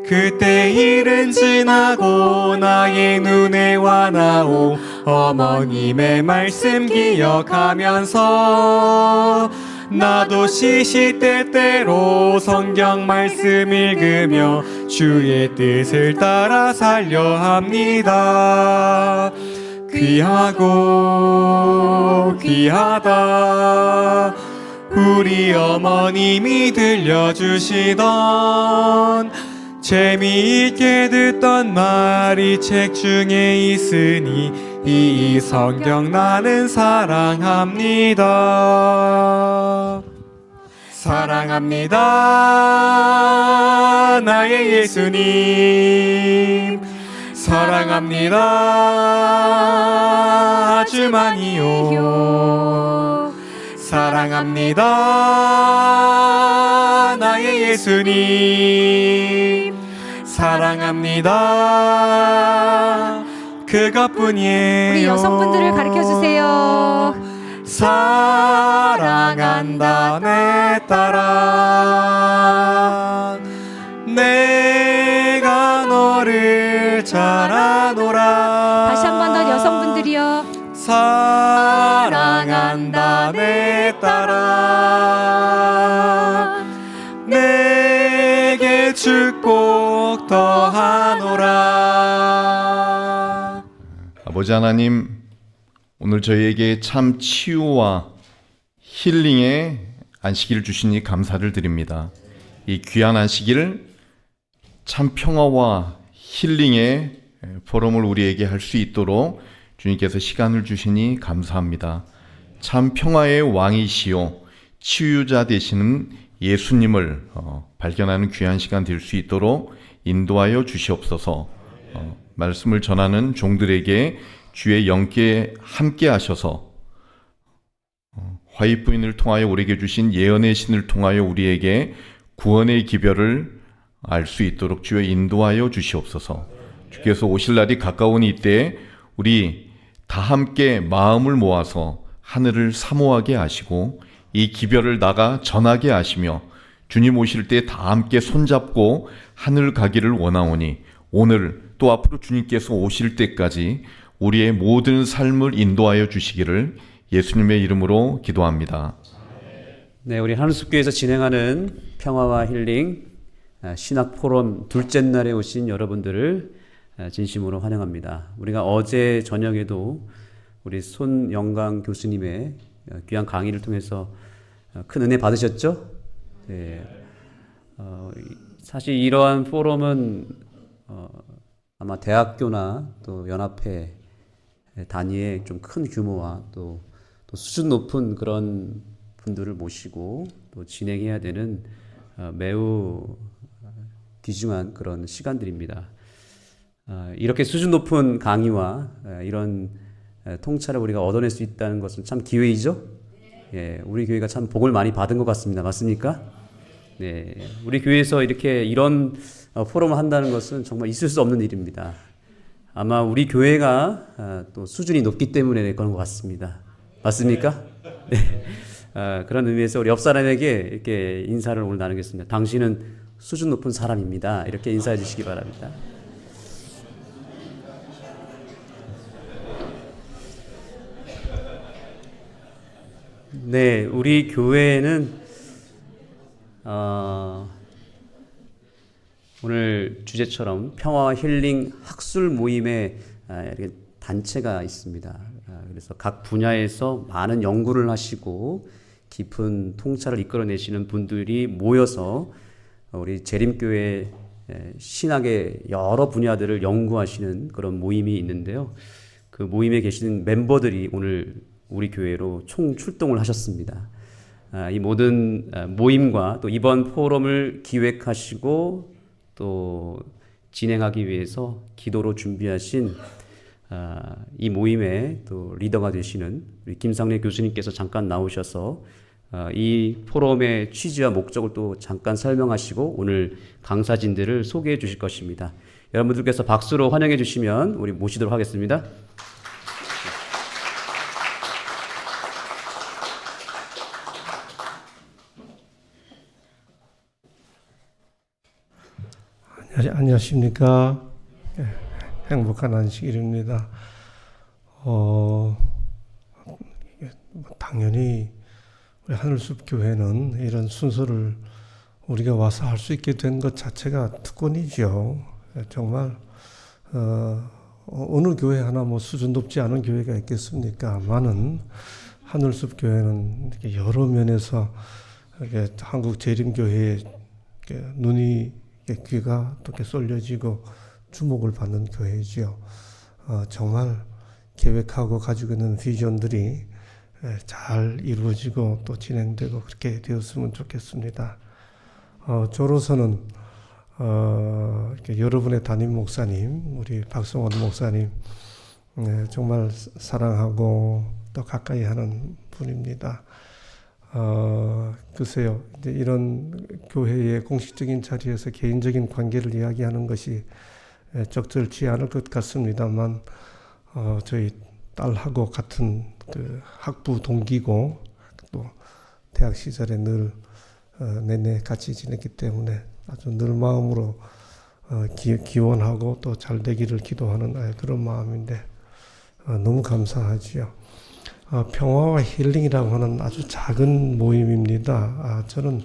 그때 일은 지나고 나의 눈에 와나오. 어머님의 말씀 기억하면서 나도 시시때때로 성경 말씀 읽으며 주의 뜻을 따라 살려 합니다. 귀하고 귀하다 우리 어머님이 들려주시던 재미있게 듣던 말이 책 중에 있으니 이 성경 나는 사랑합니다. 사랑합니다 나의 예수님. 사랑합니다 아주 많이요. 사랑합니다 나의 예수님. 사랑합니다 그것뿐이에요. 우리 여성분들을 가르쳐주세요. 사랑한다 내 딸아 내가 너를 잘 아노라. 다시 한 번 더 여성분들이요. 사랑한다 내 딸아 내게 축복 더하노라. 아버지 하나님, 오늘 저희에게 참 치유와 힐링의 안식일을 주시니 감사를 드립니다. 이 귀한 안식일을 참 평화와 힐링의 포럼을 우리에게 할 수 있도록 주님께서 시간을 주시니 감사합니다. 참 평화의 왕이시요 치유자 되시는 예수님을 발견하는 귀한 시간 될 수 있도록 인도하여 주시옵소서. 말씀을 전하는 종들에게 주의 영께 함께 하셔서 화이부인을 통하여 우리에게 주신 예언의 신을 통하여 우리에게 구원의 기별을 알 수 있도록 주여 인도하여 주시옵소서. 주께서 오실 날이 가까운 이때에 우리 다 함께 마음을 모아서 하늘을 사모하게 하시고 이 기별을 나가 전하게 하시며 주님 오실 때 다 함께 손잡고 하늘 가기를 원하오니 오늘 또 앞으로 주님께서 오실 때까지 우리의 모든 삶을 인도하여 주시기를 예수님의 이름으로 기도합니다. 네, 우리 하늘숲교회에서 진행하는 평화와 힐링 신학 포럼 둘째 날에 오신 여러분들을 진심으로 환영합니다. 우리가 어제 저녁에도 우리 손영강 교수님의 귀한 강의를 통해서 큰 은혜 받으셨죠? 네. 사실 이러한 포럼은 아마 대학교나 또 연합회 단위의 좀 큰 규모와 또 수준 높은 그런 분들을 모시고 또 진행해야 되는 매우 귀중한 그런 시간들입니다. 이렇게 수준 높은 강의와 이런 통찰을 우리가 얻어낼 수 있다는 것은 참 기회이죠. 예, 우리 교회가 참 복을 많이 받은 것 같습니다. 맞습니까? 네, 우리 교회에서 이렇게 이런 포럼을 한다는 것은 정말 있을 수 없는 일입니다. 아마 우리 교회가 또 수준이 높기 때문에 그런 것 같습니다. 맞습니까? 네. 그런 의미에서 우리 옆 사람에게 이렇게 인사를 오늘 나누겠습니다. 당신은 수준 높은 사람입니다. 이렇게 인사해 주시기 바랍니다. 네, 우리 교회는 오늘 주제처럼 평화와 힐링 학술 모임의 이렇게 단체가 있습니다. 그래서 각 분야에서 많은 연구를 하시고 깊은 통찰을 이끌어내시는 분들이 모여서 우리 재림교회 신학의 여러 분야들을 연구하시는 그런 모임이 있는데요. 그 모임에 계시는 멤버들이 오늘 우리 교회로 총 출동을 하셨습니다. 이 모든 모임과 또 이번 포럼을 기획하시고 또 진행하기 위해서 기도로 준비하신 이 모임의 또 리더가 되시는 우리 김상래 교수님께서 잠깐 나오셔서 이 포럼의 취지와 목적을 또 잠깐 설명하시고 오늘 강사진들을 소개해 주실 것입니다. 여러분들께서 박수로 환영해 주시면 우리 모시도록 하겠습니다. 안녕하십니까. 예, 행복한 안식일입니다. 당연히 우리 하늘숲 교회는 이런 순서를 우리가 와서 할 수 있게 된 것 자체가 특권이죠. 정말 어느 교회 하나 뭐 수준 높지 않은 교회가 있겠습니까? 많은 하늘숲 교회는 이렇게 여러 면에서 이렇게 한국 재림교회의 눈이 귀가 또 이렇게 쏠려지고 주목을 받는 교회이지요. 정말 계획하고 가지고 있는 비전들이 잘 이루어지고 또 진행되고 그렇게 되었으면 좋겠습니다. 저로서는 이렇게 여러분의 담임 목사님, 우리 박성원 목사님 정말 사랑하고 또 가까이 하는 분입니다. 글쎄요, 이제 이런 교회의 공식적인 자리에서 개인적인 관계를 이야기하는 것이 적절치 않을 것 같습니다만, 저희 딸하고 같은 그 학부 동기고 또 대학 시절에 늘 내내 같이 지냈기 때문에 아주 늘 마음으로 기원하고 또 잘 되기를 기도하는 그런 마음인데 너무 감사하지요. 평화와 힐링이라고 하는 아주 작은 모임입니다. 저는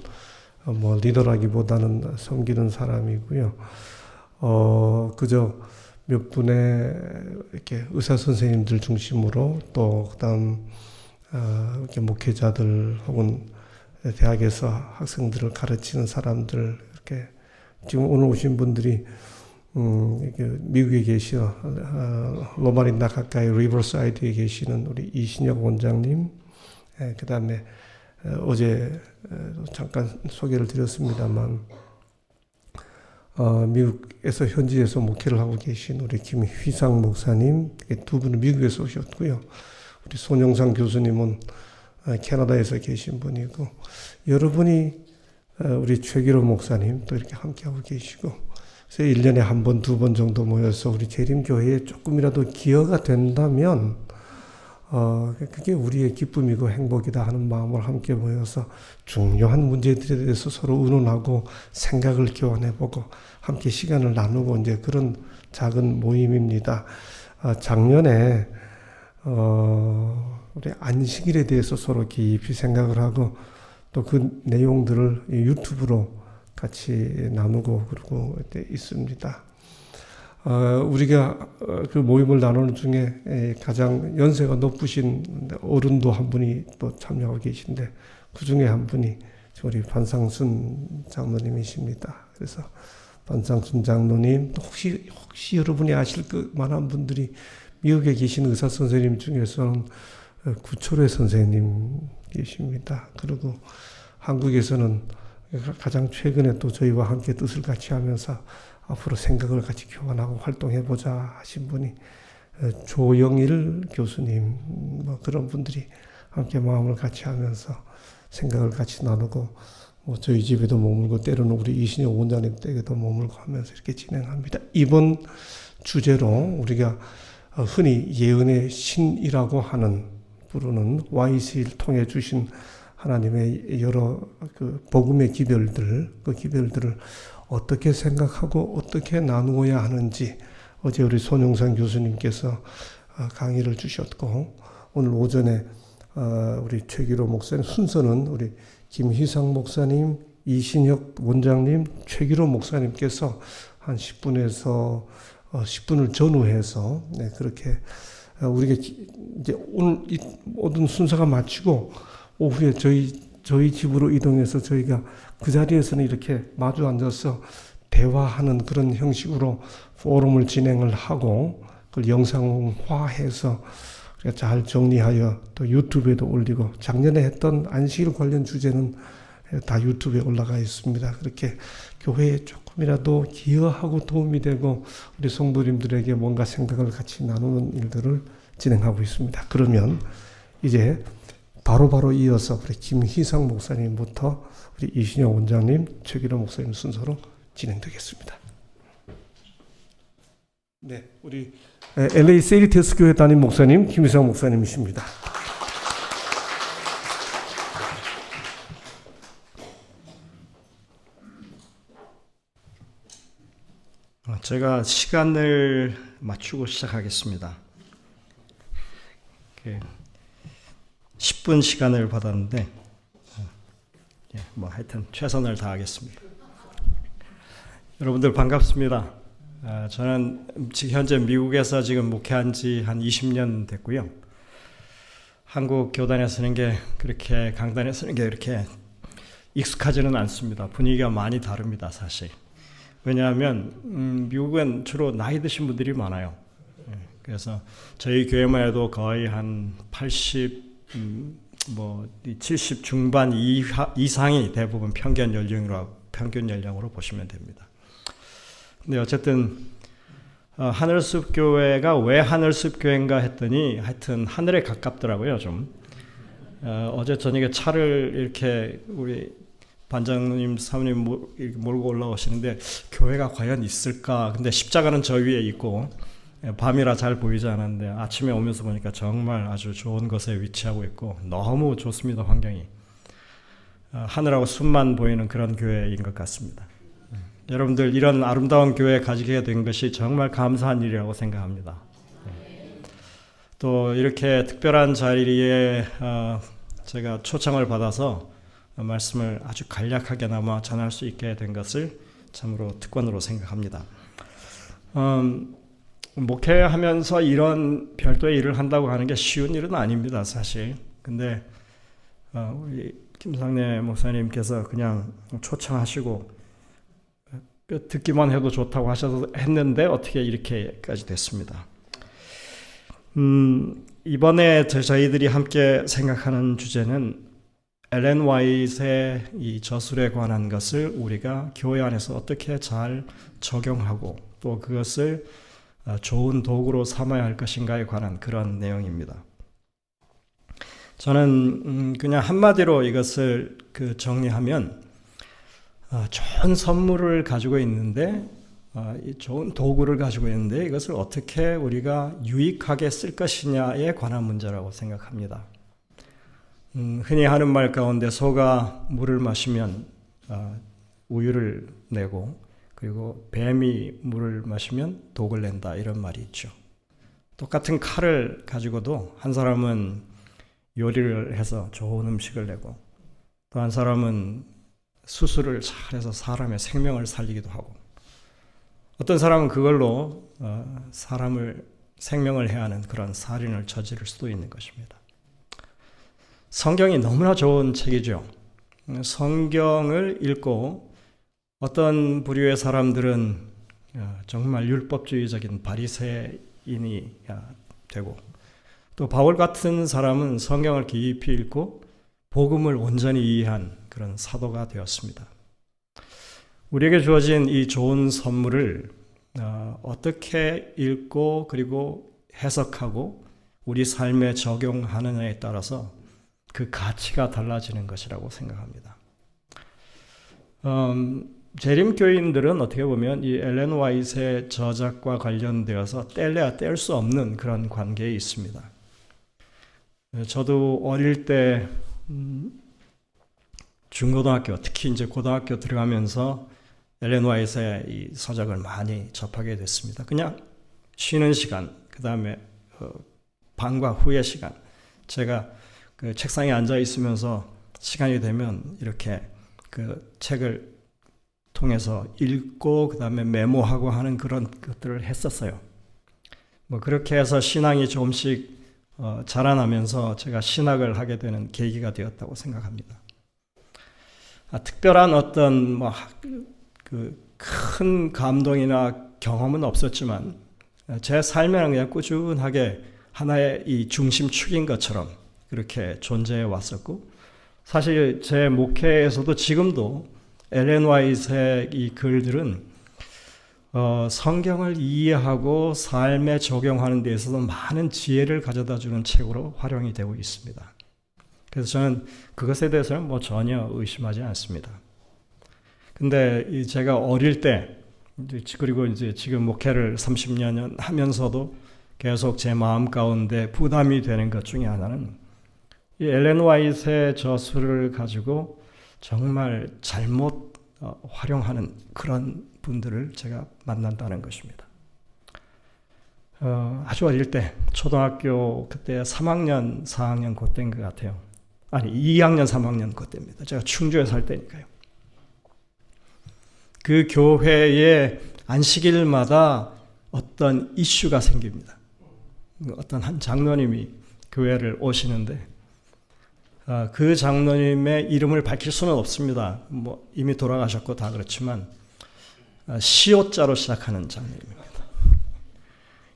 뭐 리더라기보다는 섬기는 사람이고요. 그저 몇 분의 이렇게 의사 선생님들 중심으로 또 그다음 이렇게 목회자들 혹은 대학에서 학생들을 가르치는 사람들 이렇게 지금 오늘 오신 분들이 미국에 계시어 로마린다 가까이 리버사이드에 계시는 우리 이신혁 원장님, 그 다음에 어제 잠깐 소개를 드렸습니다만 미국에서 현지에서 목회를 하고 계신 우리 김휘상 목사님 두 분은 미국에서 오셨고요. 우리 손영상 교수님은 캐나다에서 계신 분이고 여러분이 우리 최기로 목사님 또 이렇게 함께하고 계시고 그래서 1년에 한 번, 두 번 정도 모여서 우리 재림교회에 조금이라도 기여가 된다면 그게 우리의 기쁨이고 행복이다 하는 마음을 함께 모여서 중요한 문제들에 대해서 서로 의논하고 생각을 교환해보고 함께 시간을 나누고 이제 그런 작은 모임입니다. 작년에 우리 안식일에 대해서 서로 깊이 생각을 하고 또 그 내용들을 유튜브로 같이 나누고 그러고 있습니다. 우리가 그 모임을 나누는 중에 가장 연세가 높으신 어른도 한 분이 또 참여하고 계신데 그 중에 한 분이 우리 반상순 장로님이십니다. 그래서 반상순 장로님 혹시 여러분이 아실 만한 분들이 미국에 계신 의사 선생님 중에서는 구초래 선생님 계십니다. 그리고 한국에서는 가장 최근에 또 저희와 함께 뜻을 같이 하면서 앞으로 생각을 같이 교환하고 활동해보자 하신 분이 조영일 교수님, 뭐 그런 분들이 함께 마음을 같이 하면서 생각을 같이 나누고 뭐 저희 집에도 머물고 때로는 우리 이신혁 원장님 댁에도 머물고 하면서 이렇게 진행합니다. 이번 주제로 우리가 흔히 예언의 신이라고 하는 부르는 YC를 통해 주신 하나님의 여러 그 복음의 기별들, 그 기별들을 어떻게 생각하고 어떻게 나누어야 하는지 어제 우리 손영상 교수님께서 강의를 주셨고 오늘 오전에 우리 최기로 목사님 순서는 우리 김희상 목사님, 이신혁 원장님, 최기로 목사님께서 한 10분에서 10분을 전후해서 그렇게 우리가 이제 오늘 이 모든 순서가 마치고 오후에 저희 집으로 이동해서 저희가 그 자리에서는 이렇게 마주 앉아서 대화하는 그런 형식으로 포럼을 진행을 하고 그걸 영상화해서 우리가 잘 정리하여 또 유튜브에도 올리고 작년에 했던 안식일 관련 주제는 다 유튜브에 올라가 있습니다. 그렇게 교회에 조금이라도 기여하고 도움이 되고 우리 성도님들에게 뭔가 생각을 같이 나누는 일들을 진행하고 있습니다. 그러면 이제 바로 이어서 우리 김희상 목사님부터 우리 이신혁 원장님, 최기로 목사님 순서로 진행되겠습니다. 네, 우리 LA 세리테스 교회 담임 목사님 김희상 목사님이십니다. 제가 시간을 맞추고 시작하겠습니다. 10분 시간을 받았는데 하여튼 최선을 다하겠습니다. 여러분들 반갑습니다. 저는 지금 현재 미국에서 지금 목회한 지 한 20년 됐고요. 한국 교단에 서는 게 그렇게 강단에 서는 게 이렇게 익숙하지는 않습니다. 분위기가 많이 다릅니다, 사실. 왜냐하면 미국은 주로 나이 드신 분들이 많아요. 그래서 저희 교회만 해도 거의 한 80, 70 중반 이상이 대부분 평균 연령으로 보시면 됩니다. 근데 어쨌든 하늘숲 교회가 왜 하늘숲 교회인가 했더니 하여튼 하늘에 가깝더라고요, 좀. 어제 저녁에 차를 이렇게 우리 반장님, 사모님 몰고 올라오시는데 교회가 과연 있을까? 근데 십자가는 저 위에 있고 밤이라 잘 보이지 않았는데 아침에 오면서 보니까 정말 아주 좋은 곳에 위치하고 있고 너무 좋습니다, 환경이. 하늘하고 숲만 보이는 그런 교회인 것 같습니다. 여러분들 이런 아름다운 교회 가지게 된 것이 정말 감사한 일이라고 생각합니다. 또 이렇게 특별한 자리에 제가 초청을 받아서 말씀을 아주 간략하게나마 전할 수 있게 된 것을 참으로 특권으로 생각합니다. 목회하면서 이런 별도의 일을 한다고 하는 게 쉬운 일은 아닙니다, 사실. 근데 우리 김상래 목사님께서 그냥 초청하시고 듣기만 해도 좋다고 하셔서 했는데 어떻게 이렇게까지 됐습니다. 이번에 저희들이 함께 생각하는 주제는 엘렌 화이트의 이 저술에 관한 것을 우리가 교회 안에서 어떻게 잘 적용하고 또 그것을 좋은 도구로 삼아야 할 것인가에 관한 그런 내용입니다. 저는 그냥 한마디로 이것을 정리하면 좋은 선물을 가지고 있는데 좋은 도구를 가지고 있는데 이것을 어떻게 우리가 유익하게 쓸 것이냐에 관한 문제라고 생각합니다. 흔히 하는 말 가운데 소가 물을 마시면 우유를 내고 그리고 뱀이 물을 마시면 독을 낸다 이런 말이 있죠. 똑같은 칼을 가지고도 한 사람은 요리를 해서 좋은 음식을 내고 또 한 사람은 수술을 잘해서 사람의 생명을 살리기도 하고 어떤 사람은 그걸로 사람을 생명을 해하는 그런 살인을 저지를 수도 있는 것입니다. 성경이 너무나 좋은 책이죠. 성경을 읽고 어떤 부류의 사람들은 정말 율법주의적인 바리새인이 되고 또 바울 같은 사람은 성경을 깊이 읽고 복음을 온전히 이해한 그런 사도가 되었습니다. 우리에게 주어진 이 좋은 선물을 어떻게 읽고 그리고 해석하고 우리 삶에 적용하느냐에 따라서 그 가치가 달라지는 것이라고 생각합니다. 재림교인들은 어떻게 보면 이 엘렌 화이트의 저작과 관련되어서 뗄래야 뗄 수 없는 그런 관계에 있습니다. 저도 어릴 때 중고등학교, 특히 이제 고등학교 들어가면서 엘렌 화이트의 이 서적을 많이 접하게 됐습니다. 그냥 쉬는 시간, 그 다음에 방과 후의 시간, 제가 그 책상에 앉아 있으면서 시간이 되면 이렇게 그 책을 통해서 읽고 그 다음에 메모하고 하는 그런 것들을 했었어요. 그렇게 해서 신앙이 조금씩 자라나면서 제가 신학을 하게 되는 계기가 되었다고 생각합니다. 특별한 어떤 큰 감동이나 경험은 없었지만 제 삶에는 그냥 꾸준하게 하나의 이 중심축인 것처럼 그렇게 존재해 왔었고 사실 제 목회에서도 지금도 엘렌 화이트의 이 글들은 성경을 이해하고 삶에 적용하는 데 있어서 많은 지혜를 가져다주는 책으로 활용이 되고 있습니다. 그래서 저는 그것에 대해서는 전혀 의심하지 않습니다. 근데 제가 어릴 때 그리고 이제 지금 목회를 30년 하면서도 계속 제 마음 가운데 부담이 되는 것 중에 하나는 이 엘렌 화이트의 저술을 가지고 정말 잘못 활용하는 그런 분들을 제가 만난다는 것입니다. 아주 어릴 때 초등학교 그때 3학년, 4학년 그때인 것 같아요. 아니 2학년, 3학년 그때입니다. 제가 충주에 살 때니까요. 그 교회에 안식일마다 어떤 이슈가 생깁니다. 어떤 한 장로님이 교회를 오시는데 그 장로님의 이름을 밝힐 수는 없습니다. 뭐 이미 돌아가셨고 다 그렇지만 시옷자로 시작하는 장로님입니다.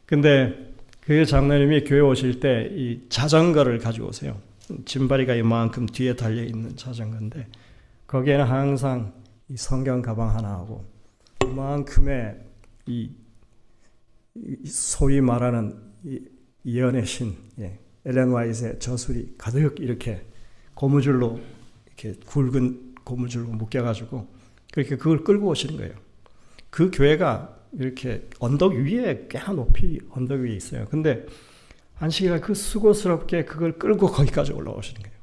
근데 그 장로님이 교회 오실 때 이 자전거를 가지고 오세요. 짐바리가 이만큼 뒤에 달려 있는 자전거인데 거기에는 항상 이 성경 가방 하나하고 이만큼의 이 소위 말하는 이 예언의 신 엘렌 화이트의 저술이 가득 이렇게 고무줄로 이렇게 굵은 고무줄로 묶여가지고 그렇게 그걸 끌고 오시는 거예요. 그 교회가 이렇게 언덕 위에 꽤나 높이 언덕 위에 있어요. 근데 안식일날 그 수고스럽게 그걸 끌고 거기까지 올라오시는 거예요.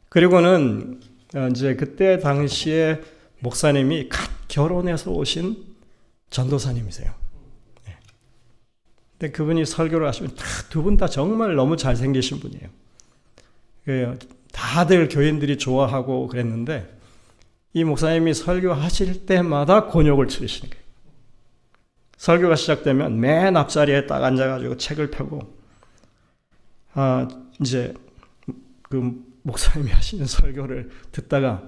그리고는 이제 그때 당시에 목사님이 갓 결혼해서 오신 전도사님이세요. 근데 그분이 설교를 하시면 두 분 다 정말 너무 잘생기신 분이에요. 다들 교인들이 좋아하고 그랬는데 이 목사님이 설교하실 때마다 곤욕을 치르시는 거예요. 설교가 시작되면 맨 앞자리에 딱 앉아가지고 책을 펴고 이제 그 목사님이 하시는 설교를 듣다가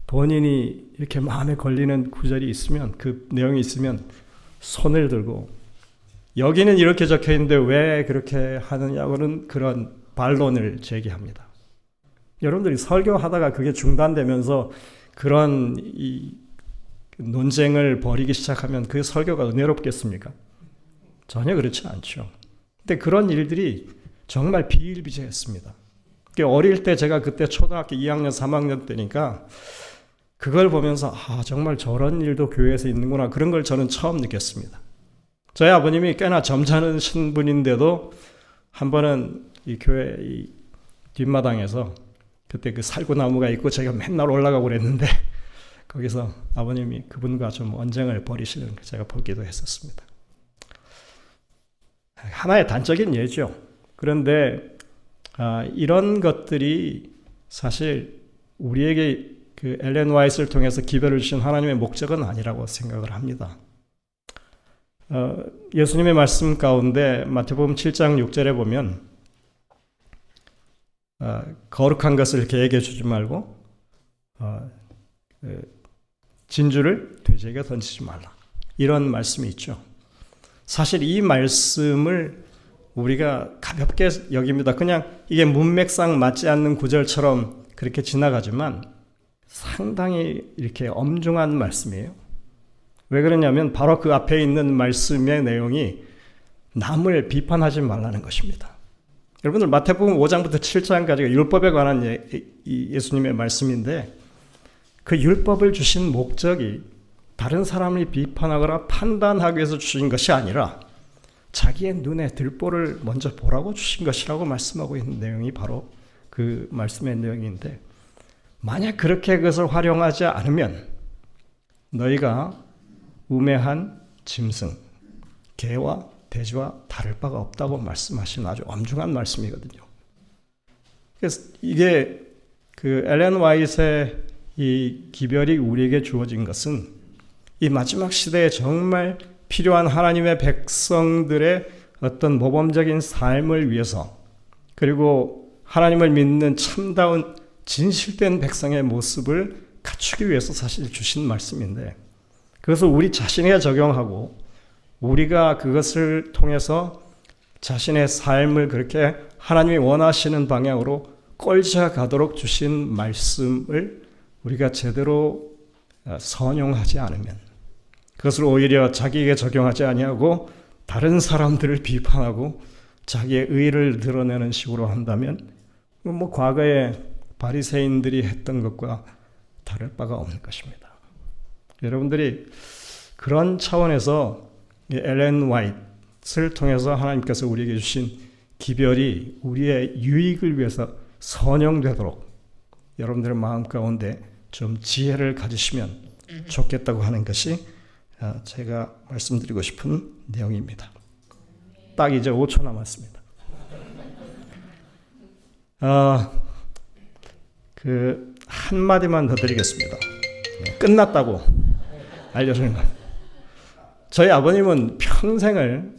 본인이 이렇게 마음에 걸리는 구절이 있으면 그 내용이 있으면 손을 들고 여기는 이렇게 적혀 있는데 왜 그렇게 하느냐고는 그런 반론을 제기합니다. 여러분들이 설교하다가 그게 중단되면서 그런 이 논쟁을 벌이기 시작하면 그 설교가 은혜롭겠습니까? 전혀 그렇지 않죠. 근데 그런 일들이 정말 비일비재했습니다. 어릴 때 제가 그때 초등학교 2학년, 3학년 때니까 그걸 보면서 정말 저런 일도 교회에서 있는구나 그런 걸 저는 처음 느꼈습니다. 저희 아버님이 꽤나 점잖으신 분인데도 한 번은 이 교회 이 뒷마당에서 그때 그 살구나무가 있고 제가 맨날 올라가고 그랬는데 거기서 아버님이 그분과 좀 언쟁을 벌이시는 걸 제가 보기도 했었습니다. 하나의 단적인 예죠. 그런데 이런 것들이 사실 우리에게 그 엘렌 화이트를 통해서 기별을 주신 하나님의 목적은 아니라고 생각을 합니다. 예수님의 말씀 가운데 마태복음 7장 6절에 보면 거룩한 것을 개에게 주지 말고 진주를 돼지에게 던지지 말라. 이런 말씀이 있죠. 사실 이 말씀을 우리가 가볍게 여깁니다. 그냥 이게 문맥상 맞지 않는 구절처럼 그렇게 지나가지만 상당히 이렇게 엄중한 말씀이에요. 왜 그러냐면 바로 그 앞에 있는 말씀의 내용이 남을 비판하지 말라는 것입니다. 여러분들 마태복음 5장부터 7장까지가 율법에 관한 예수님의 말씀인데 그 율법을 주신 목적이 다른 사람을 비판하거나 판단하기 위해서 주신 것이 아니라 자기의 눈에 들보를 먼저 보라고 주신 것이라고 말씀하고 있는 내용이 바로 그 말씀의 내용인데 만약 그렇게 그것을 활용하지 않으면 너희가 우매한 짐승, 개와 돼지와 다를 바가 없다고 말씀하시는 아주 엄중한 말씀이거든요. 그래서 이게 그 엘렌 화이트의 이 기별이 우리에게 주어진 것은 이 마지막 시대에 정말 필요한 하나님의 백성들의 어떤 모범적인 삶을 위해서 그리고 하나님을 믿는 참다운 진실된 백성의 모습을 갖추기 위해서 사실 주신 말씀인데 그것을 우리 자신에 적용하고 우리가 그것을 통해서 자신의 삶을 그렇게 하나님이 원하시는 방향으로 끌져 가도록 주신 말씀을 우리가 제대로 선용하지 않으면 그것을 오히려 자기에게 적용하지 아니하고 다른 사람들을 비판하고 자기의 의를 드러내는 식으로 한다면 뭐 과거에 바리새인들이 했던 것과 다를 바가 없는 것입니다. 여러분들이 그런 차원에서 엘렌 화이트를 통해서 하나님께서 우리에게 주신 기별이 우리의 유익을 위해서 선용되도록 여러분들의 마음 가운데 좀 지혜를 가지시면 좋겠다고 하는 것이 제가 말씀드리고 싶은 내용입니다. 딱 이제 5초 남았습니다. 그 한마디만 더 드리겠습니다. 끝났다고 알려주는 것. 저희 아버님은 평생을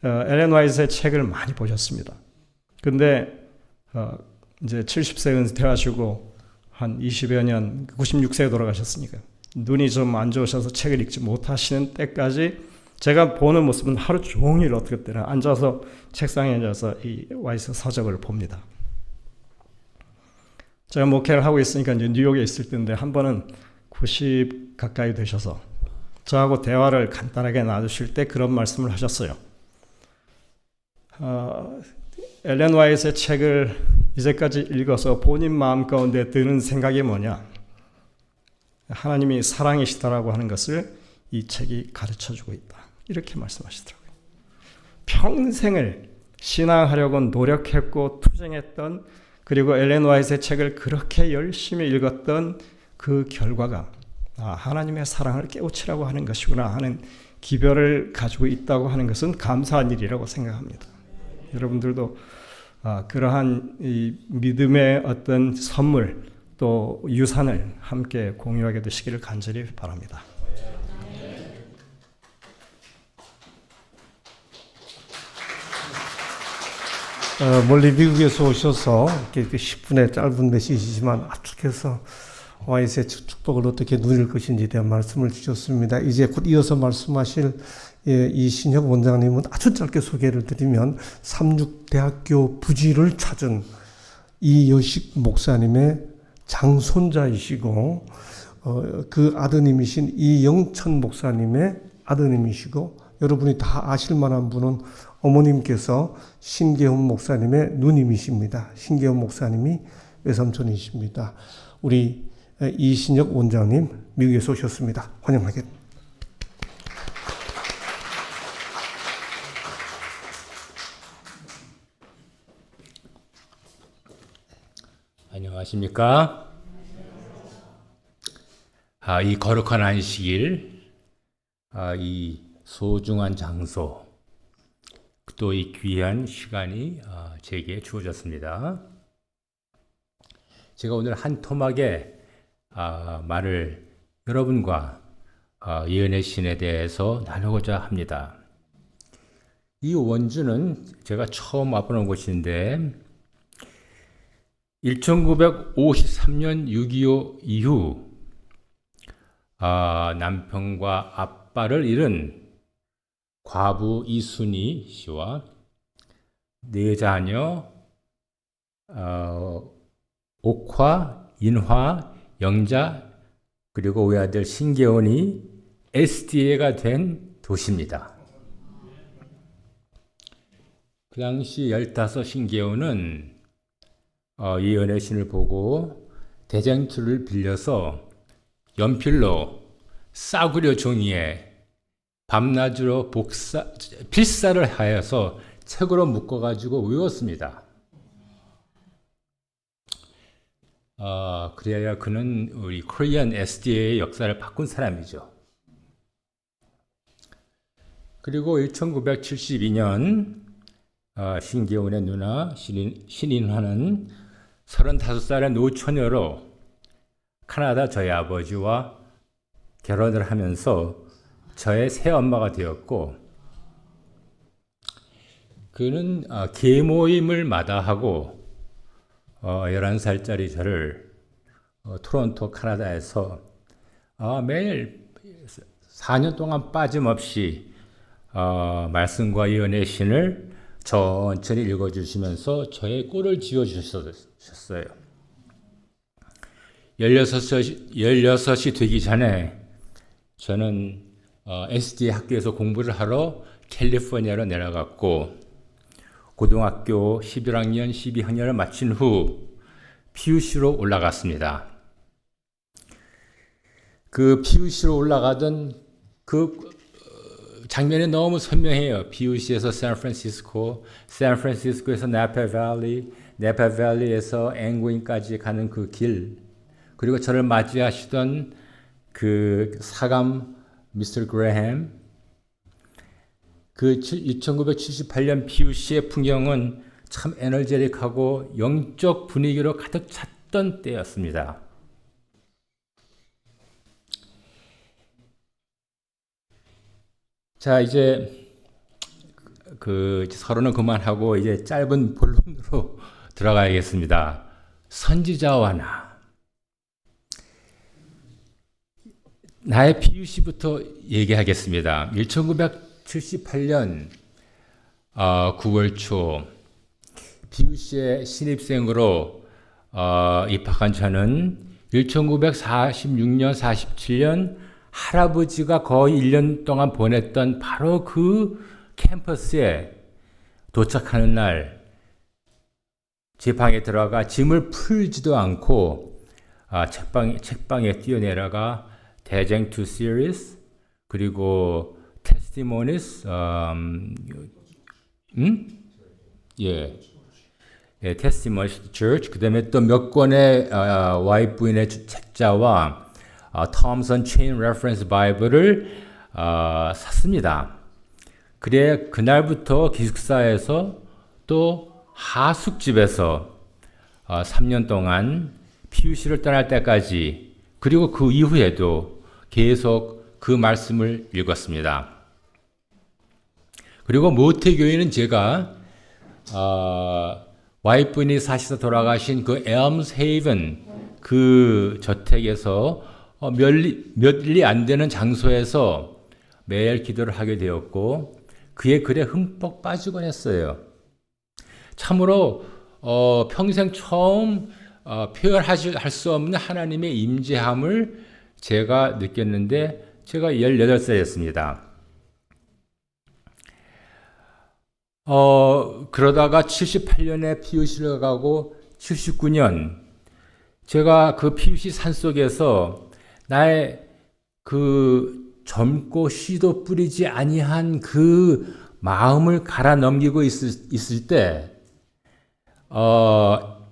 엘렌 화이트의 책을 많이 보셨습니다. 근데 이제 70세 은퇴하시고 한 20여 년, 96세에 돌아가셨으니까 눈이 좀 안 좋으셔서 책을 읽지 못하시는 때까지 제가 보는 모습은 하루 종일 어떻게 때나 앉아서 책상에 앉아서 이 와이스 서적을 봅니다. 제가 목회를 하고 있으니까 이제 뉴욕에 있을 때인데 한 번은 90 가까이 되셔서 저하고 대화를 간단하게 나누실 때 그런 말씀을 하셨어요. 엘렌 화이트의 책을 이제까지 읽어서 본인 마음 가운데 드는 생각이 뭐냐? 하나님이 사랑이시다라고 하는 것을 이 책이 가르쳐주고 있다. 이렇게 말씀하시더라고요. 평생을 신앙하려고 노력했고 투쟁했던, 그리고 엘렌 화이트의 책을 그렇게 열심히 읽었던 그 결과가 하나님의 사랑을 깨우치라고 하는 것이구나 하는 기별을 가지고 있다고 하는 것은 감사한 일이라고 생각합니다. 여러분들도 그러한 이 믿음의 어떤 선물 또 유산을 함께 공유하게 되시기를 간절히 바랍니다. 멀리 미국에서 오셔서 이렇게 10분의 짧은 메시지지만 압축해서 와이스의 축복을 어떻게 누릴 것인지에 대한 말씀을 주셨습니다. 이제 곧 이어서 말씀하실 이신혁 원장님은 아주 짧게 소개를 드리면 삼육대학교 부지를 찾은 이여식 목사님의 장손자이시고 그 아드님이신 이영천 목사님의 아드님이시고, 여러분이 다 아실 만한 분은 어머님께서 신계훈 목사님의 누님이십니다. 신계훈 목사님이 외삼촌이십니다. 우리 이신혁 원장님 미국에서 오셨습니다. 환영하겠습니다. 안녕하십니까? 이 거룩한 안식일, 이 소중한 장소, 또 이 귀한 시간이 제게 주어졌습니다. 제가 오늘 한 토막의 말을 여러분과 예언의 신에 대해서 나누고자 합니다. 이 원주는 제가 처음 와보는 곳인데 1953년 6.25 이후 남편과 아빠를 잃은 과부 이순희 씨와 네 자녀 옥화, 인화, 영자 그리고 외아들 신계원이 SDA가 된 도시입니다. 그 당시 15 신계원은 예언의 신을 보고 대장투를 빌려서 연필로 싸구려 종이에 밤낮으로 필사를 하여서 책으로 묶어가지고 외웠습니다. 그래야 그는 우리 코리안 SDA의 역사를 바꾼 사람이죠. 그리고 1972년 신계훈의 누나 신인화는 35살의 노처녀로 캐나다 저희 아버지와 결혼을 하면서 저의 새엄마가 되었고, 그는 계모임을 마다하고 11살짜리 저를 토론토 캐나다에서 매일 4년 동안 빠짐없이 말씀과 예언의 신을 천천히 읽어주시면서 저의 꼴을 지어주셨어요. 16이 되기 전에 저는 SDA 학교에서 공부를 하러 캘리포니아로 내려갔고, 고등학교 11학년, 12학년을 마친 후 PUC로 올라갔습니다. 그 PUC로 올라가던 그 장면이 너무 선명해요. PUC에서 샌프란시스코, 샌프란시스코에서 나파 밸리에서 앵구인까지 가는 그 길, 그리고 저를 맞이하시던 그 사감 미스터 그레햄, 그 1978년 PUC의 풍경은 참 에너제틱하고 영적 분위기로 가득 찼던 때였습니다. 자, 이제 그 서론은 그만하고 이제 짧은 본론으로 들어가야겠습니다. 선지자와 나의 PUC부터 얘기하겠습니다. 1978년 9월 초 PUC의 신입생으로 입학한 저는 1946년, 47년 할아버지가 거의 1년 동안 보냈던 바로 그 캠퍼스에 도착하는 날 제 방에 들어가 짐을 풀지도 않고 책방에 뛰어내려가 대쟁 2 series 그리고 testimonies testimonies to church 그다음에 또 몇 권의 와이프 부인의 책자와 톰슨 체인 레퍼런스 바이블을 샀습니다. 그래 그날부터 기숙사에서 또 하숙집에서 3년 동안 PUC를 떠날 때까지 그리고 그 이후에도 계속 그 말씀을 읽었습니다. 그리고 모태교회는 제가 와이프분이 사시다 돌아가신 그 엘ms 헤이븐 그 저택에서 몇 리 안 되는 장소에서 매일 기도를 하게 되었고 그의 글에 흠뻑 빠지곤 했어요. 참으로 평생 처음 표현할 수 없는 하나님의 임재함을 제가 느꼈는데 제가 18살이었습니다. 그러다가 78년에 PUC를 가고 79년 제가 그 PUC 산속에서 나의 그 젊고 씨도 뿌리지 아니한 그 마음을 갈아 넘기고 있을 때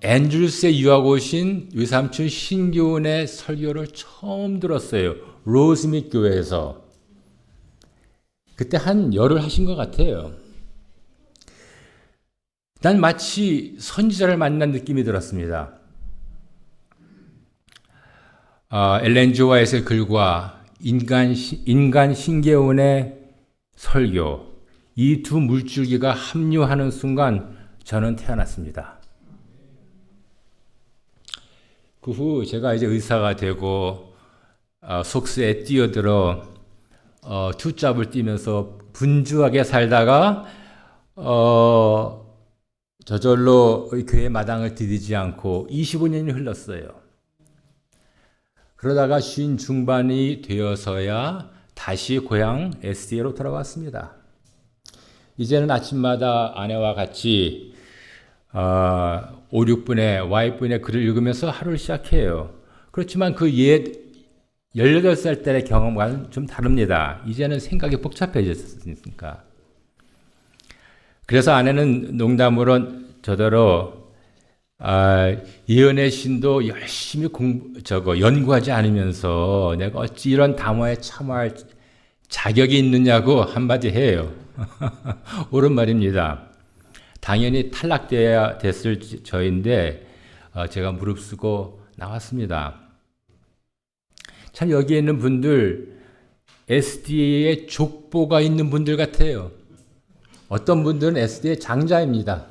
앤드루스에 유학 오신 외삼촌 신교훈의 설교를 처음 들었어요. 로즈밋 교회에서. 그때 한 열흘 하신 것 같아요. 난 마치 선지자를 만난 느낌이 들었습니다. 엘렌 지 화이트의 글과 인간 신교훈의 설교, 이 두 물줄기가 합류하는 순간 저는 태어났습니다. 그 후 제가 이제 의사가 되고 속세에 뛰어들어 투잡을 뛰면서 분주하게 살다가 저절로 교회 마당을 디디지 않고 25년이 흘렀어요. 그러다가 50 중반이 되어서야 다시 고향 SDA로 돌아왔습니다. 이제는 아침마다 아내와 같이 5, 6분의 와이프분의 글을 읽으면서 하루를 시작해요. 그렇지만 그 옛 18살 때의 경험과는 좀 다릅니다. 이제는 생각이 복잡해졌으니까. 그래서 아내는 농담으로 저더러 예언의 신도 열심히 연구하지 않으면서 내가 어찌 이런 담화에 참여할 자격이 있느냐고 한마디 해요. 옳은 말입니다. 당연히 탈락돼야 됐을 저인데 제가 무릅쓰고 나왔습니다. 참 여기에 있는 분들 SDA의 족보가 있는 분들 같아요. 어떤 분들은 SDA 장자입니다.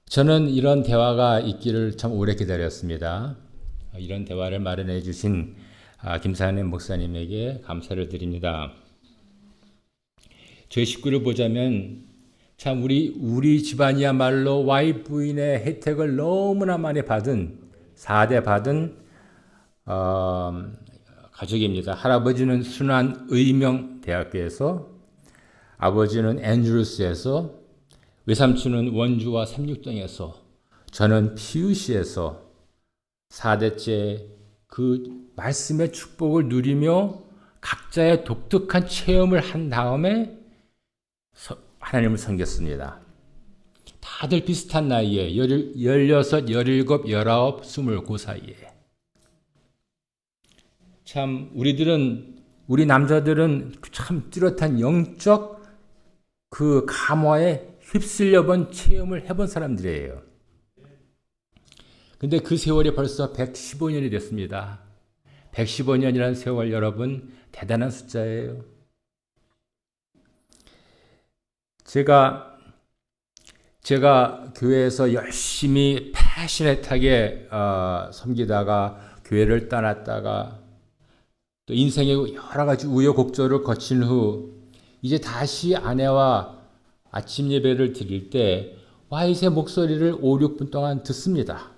저는 이런 대화가 있기를 참 오래 기다렸습니다. 이런 대화를 마련해 주신 김사님 목사님에게 감사를 드립니다. 저희 식구를 보자면 참 우리 집안이야말로 와이프 부인의 혜택을 너무나 많이 받은 4대 받은 가족입니다. 할아버지는 순환의명대학교에서, 아버지는 앤드루스에서, 외삼촌은 원주와 삼육동에서, 저는 PUC에서 4대째 그 말씀의 축복을 누리며 각자의 독특한 체험을 한 다음에 하나님을 섬겼습니다. 다들 비슷한 나이에 16, 17, 19, 20, 그 사이에. 참 우리 남자들은 참 뚜렷한 영적 그 감화에 휩쓸려 본 체험을 해본 사람들이에요. 근데 그 세월이 벌써 115년이 됐습니다. 115년이라는 세월 여러분 대단한 숫자예요. 제가 교회에서 열심히 패셔넷하게 섬기다가 교회를 떠났다가 또 인생의 여러 가지 우여곡절을 거친 후 이제 다시 아내와 아침 예배를 드릴 때 와이스의 목소리를 5, 6분 동안 듣습니다.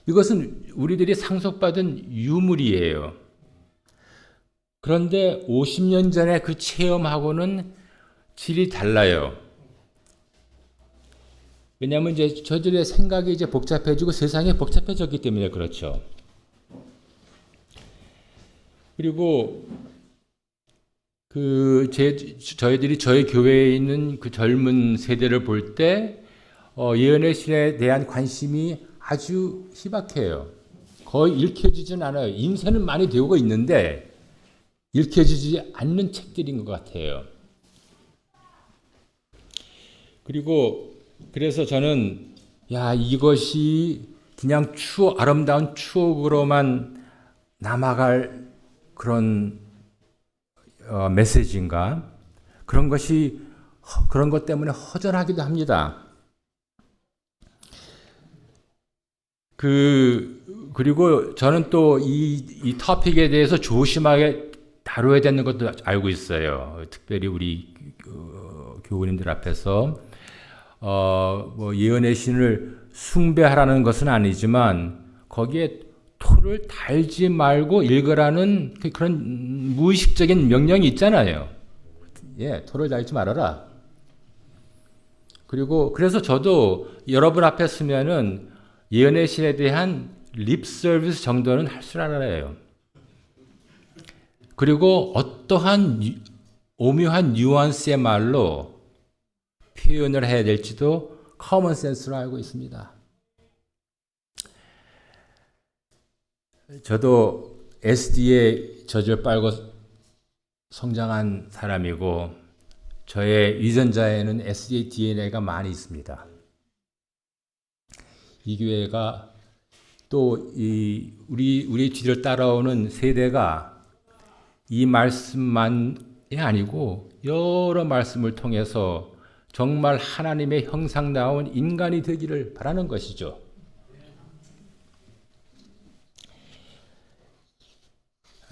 이것은 우리들이 상속받은 유물이에요. 그런데 50년 전에 그 체험하고는 질이 달라요. 왜냐하면 이제 저들의 생각이 이제 복잡해지고 세상이 복잡해졌기 때문에 그렇죠. 그리고 저희들이 저희 교회에 있는 그 젊은 세대를 볼 때 예언의 신에 대한 관심이 아주 희박해요. 거의 읽혀지진 않아요. 인쇄는 많이 되고 있는데 읽혀지지 않는 책들인 것 같아요. 그래서 저는 이것이 그냥 아름다운 추억으로만 남아갈 그런 메시지인가? 그런 것 때문에 허전하기도 합니다. 그리고 저는 또 이 토픽에 대해서 조심하게 다뤄야 되는 것도 알고 있어요. 특별히 우리 교우님들 앞에서 뭐 예언의 신을 숭배하라는 것은 아니지만 거기에 토를 달지 말고 읽으라는 그런 무의식적인 명령이 있잖아요. 토를 달지 말아라. 그래서 저도 여러분 앞에 서면은 예언의 신에 대한 립 서비스 정도는 할 줄 알아요. 그리고 어떠한 오묘한 뉘앙스의 말로 표현을 해야 될지도 커먼 센스로 알고 있습니다. 저도 SD에 젖을 빨고 성장한 사람이고 저의 유전자에는 SD의 DNA가 많이 있습니다. 이 교회가 또 우리 뒤를 따라오는 세대가 이 말씀만이 아니고 여러 말씀을 통해서 정말 하나님의 형상다운 인간이 되기를 바라는 것이죠.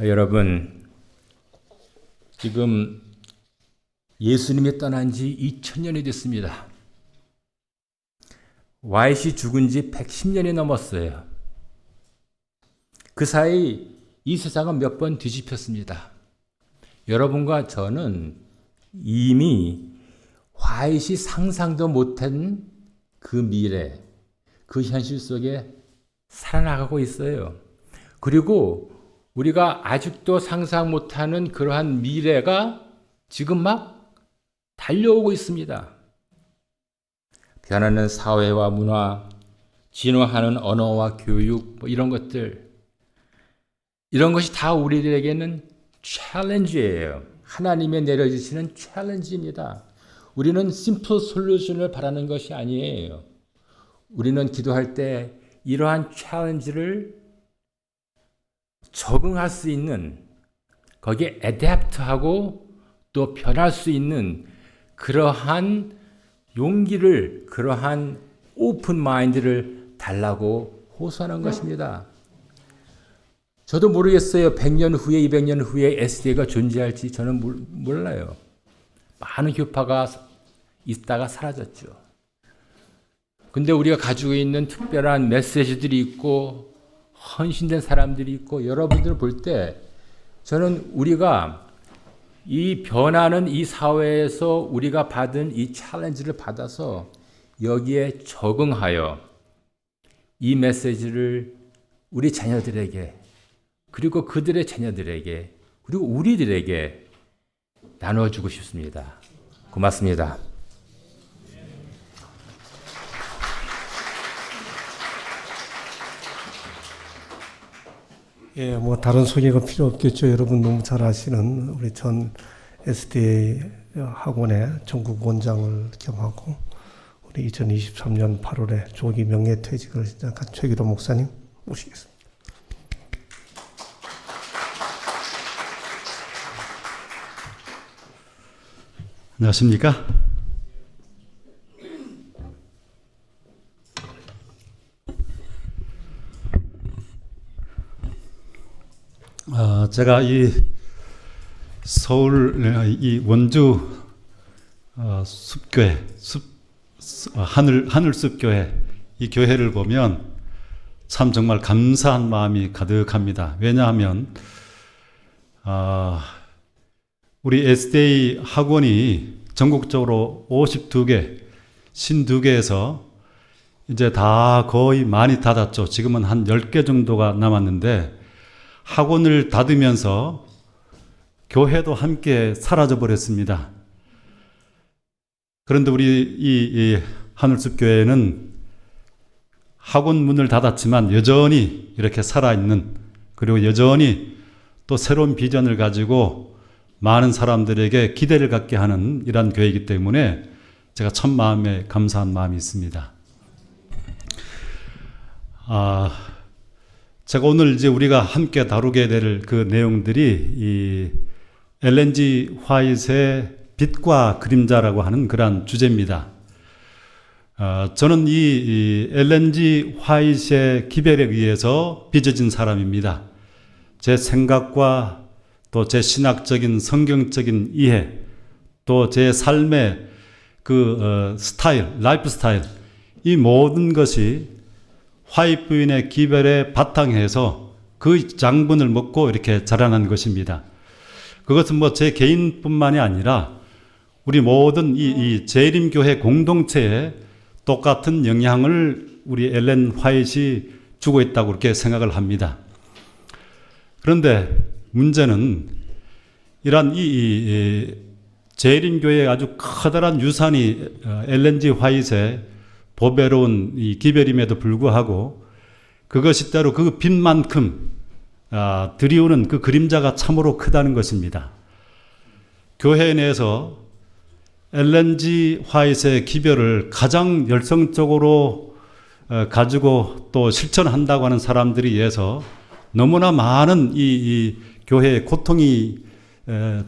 여러분, 지금 예수님이 떠난 지 2000년이 됐습니다. 와이시 죽은 지 110년이 넘었어요. 그 사이 이 세상은 몇 번 뒤집혔습니다. 여러분과 저는 이미 화이시 상상도 못한 그 미래, 그 현실 속에 살아나가고 있어요. 그리고 우리가 아직도 상상 못하는 그러한 미래가 지금 막 달려오고 있습니다. 변하는 사회와 문화, 진화하는 언어와 교육, 이런 것들. 이런 것이 다 우리들에게는 챌린지예요. 하나님의 내려주시는 챌린지입니다. 우리는 심플 솔루션을 바라는 것이 아니에요. 우리는 기도할 때 이러한 챌린지를 적응할 수 있는, 거기에 애댑트하고 또 변할 수 있는 그러한 용기를, 그러한 오픈 마인드를 달라고 호소하는 것입니다. 저도 모르겠어요. 100년 후에, 200년 후에 SDA가 존재할지 저는 몰라요. 많은 교파가 있다가 사라졌죠. 근데 우리가 가지고 있는 특별한 메시지들이 있고 헌신된 사람들이 있고 여러분들을 볼 때 저는 우리가 이 변하는 이 사회에서 우리가 받은 이 챌린지를 받아서 여기에 적응하여 이 메시지를 우리 자녀들에게, 그리고 그들의 자녀들에게, 그리고 우리들에게 나눠주고 싶습니다. 고맙습니다. 예, 뭐 다른 소개가 필요 없겠죠. 여러분 너무 잘 아시는 우리 전 SDA 학원의 전국 원장을 겸하고 우리 2023년 8월에 조기 명예퇴직을 시작한 최기로 목사님 모시겠습니다. 안녕하십니까? 제가 이 서울 이 원주 숲교회 하늘숲교회 이 교회를 보면 참 정말 감사한 마음이 가득합니다. 왜냐하면 우리 SDA 학원이 전국적으로 52개, 52개에서 이제 다 거의 많이 닫았죠. 지금은 한 10개 정도가 남았는데 학원을 닫으면서 교회도 함께 사라져 버렸습니다. 그런데 우리 이 하늘숲 교회는 학원 문을 닫았지만 여전히 이렇게 살아있는, 그리고 여전히 또 새로운 비전을 가지고 많은 사람들에게 기대를 갖게 하는 이러한 교회이기 때문에 제가 참 마음에 감사한 마음이 있습니다. 제가 오늘 이제 우리가 함께 다루게 될 그 내용들이 이 엘렌 G 화이트의 빛과 그림자라고 하는 그러한 주제입니다. 저는 이 엘렌 G 화이트의 기별에 의해서 빚어진 사람입니다. 제 생각과 또 제 신학적인 성경적인 이해, 또 제 삶의 그 스타일, 라이프 스타일, 이 모든 것이 화이트 부인의 기별에 바탕해서 그 장분을 먹고 이렇게 자라난 것입니다. 그것은 뭐 제 개인뿐만이 아니라 우리 모든 이 재림교회 공동체에 똑같은 영향을 우리 엘렌 화이트이 주고 있다고 그렇게 생각을 합니다. 그런데 문제는 이러한 이 재림교회의 아주 커다란 유산이 엘렌 G 화이트의 보배로운 이 기별임에도 불구하고 그것이 때로 그 빛만큼 드리우는 그 그림자가 참으로 크다는 것입니다. 교회 내에서 엘렌 G 화이트의 기별을 가장 열성적으로 가지고 또 실천한다고 하는 사람들에 의해서 너무나 많은 이 교회의 고통이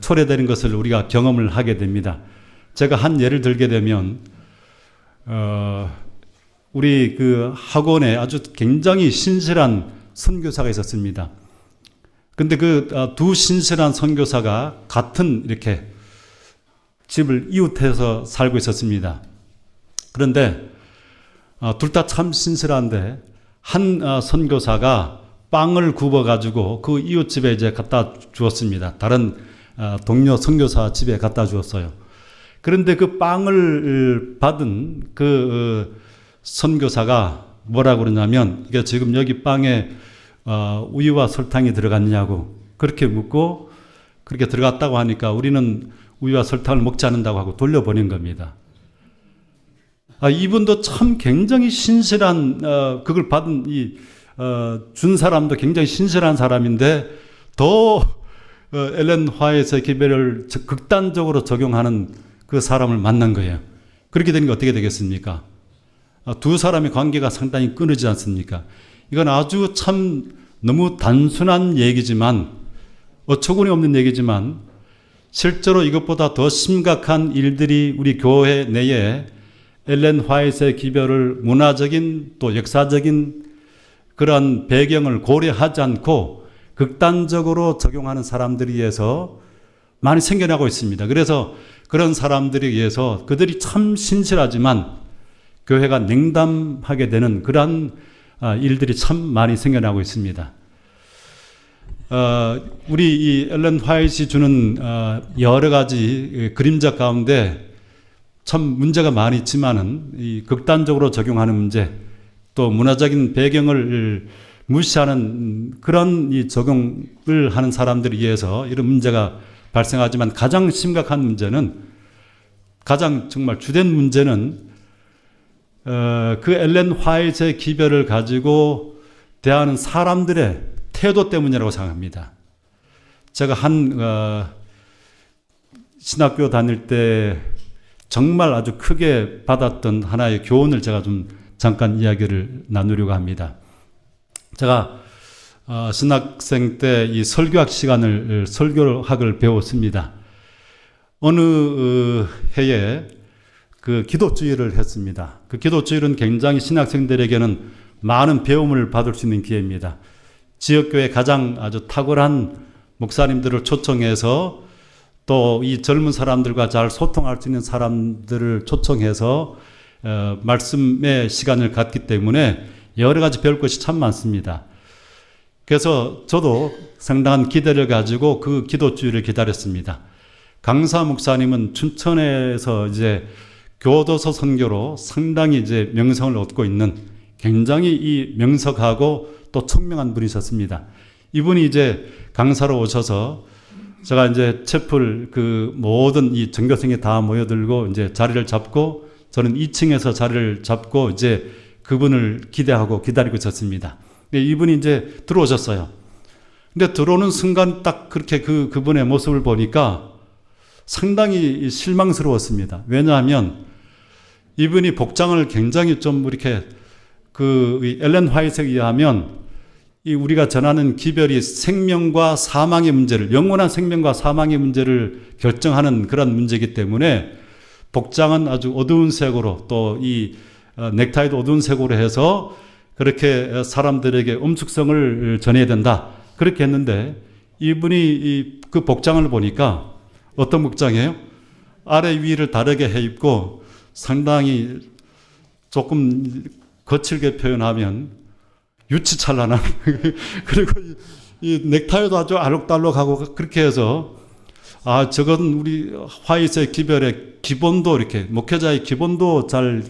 초래되는 것을 우리가 경험을 하게 됩니다. 제가 한 예를 들게 되면 우리 그 학원에 아주 굉장히 신실한 선교사가 있었습니다. 근데 그 두 신실한 선교사가 같은 이렇게 집을 이웃해서 살고 있었습니다. 그런데 둘 다 참 신실한데 한 선교사가 빵을 굽어가지고 그 이웃집에 이제 갖다 주었습니다. 다른 동료 선교사 집에 갖다 주었어요. 그런데 그 빵을 받은 그 선교사가 뭐라고 그러냐면, 이게 지금 여기 빵에 우유와 설탕이 들어갔냐고 그렇게 묻고, 그렇게 들어갔다고 하니까 우리는 우유와 설탕을 먹지 않는다고 하고 돌려보낸 겁니다. 이분도 참 굉장히 신실한, 그걸 받은 준 사람도 굉장히 신실한 사람인데 더 엘렌 화이트의 기별을 극단적으로 적용하는 그 사람을 만난 거예요. 그렇게 되는 게 어떻게 되겠습니까? 두 사람의 관계가 상당히 끊어지지 않습니까? 이건 아주 참 너무 단순한 얘기지만, 어처구니 없는 얘기지만 실제로 이것보다 더 심각한 일들이 우리 교회 내에 엘렌 화이트의 기별을 문화적인 또 역사적인 그런 배경을 고려하지 않고 극단적으로 적용하는 사람들에 의해서 많이 생겨나고 있습니다. 그래서 그런 사람들에 의해서 그들이 참 신실하지만 교회가 냉담하게 되는 그러한 일들이 참 많이 생겨나고 있습니다. 우리 이 엘렌 화이트이 주는 여러 가지 그림자 가운데 참 문제가 많이 있지만은 이 극단적으로 적용하는 문제, 또 문화적인 배경을 무시하는 그런 이 적용을 하는 사람들에 의해서 이런 문제가 발생하지만, 가장 심각한 문제는, 가장 정말 주된 문제는 그 엘렌 화이트의 기별을 가지고 대하는 사람들의 태도 때문이라고 생각합니다. 제가 신학교 다닐 때 정말 아주 크게 받았던 하나의 교훈을 제가 좀 잠깐 이야기를 나누려고 합니다. 제가 신학생 때 이 설교학 시간을 설교학을 배웠습니다. 어느 해에 그 기도주일을 했습니다. 그 기도주일은 굉장히 신학생들에게는 많은 배움을 받을 수 있는 기회입니다. 지역교회 가장 아주 탁월한 목사님들을 초청해서 또 이 젊은 사람들과 잘 소통할 수 있는 사람들을 초청해서 말씀의 시간을 갖기 때문에 여러 가지 배울 것이 참 많습니다. 그래서 저도 상당한 기대를 가지고 그 기도주일을 기다렸습니다. 강사 목사님은 춘천에서 이제 교도소 선교로 상당히 이제 명성을 얻고 있는 굉장히 이 명석하고 또 총명한 분이셨습니다. 이분이 이제 강사로 오셔서 제가 이제 채플 그 모든 이 전교생이 다 모여들고 이제 자리를 잡고 저는 2층에서 자리를 잡고 이제 그분을 기대하고 기다리고 있었습니다. 근데 이분이 이제 들어오셨어요. 근데 들어오는 순간 딱 그렇게 그분의 모습을 보니까 상당히 실망스러웠습니다. 왜냐하면 이분이 복장을 굉장히 좀 이렇게 엘렌 화이트에 의하면 이 우리가 전하는 기별이 생명과 사망의 문제를, 영원한 생명과 사망의 문제를 결정하는 그런 문제이기 때문에 복장은 아주 어두운 색으로 또 이 넥타이도 어두운 색으로 해서 그렇게 사람들에게 엄숙성을 전해야 된다. 그렇게 했는데 이분이 그 복장을 보니까 어떤 복장이에요? 아래 위를 다르게 해 입고 상당히 조금 거칠게 표현하면 유치찬란한 그리고 이 넥타이도 아주 알록달록하고 그렇게 해서 저건 우리 화이트의 기별의 기본도 이렇게 목회자의 기본도 잘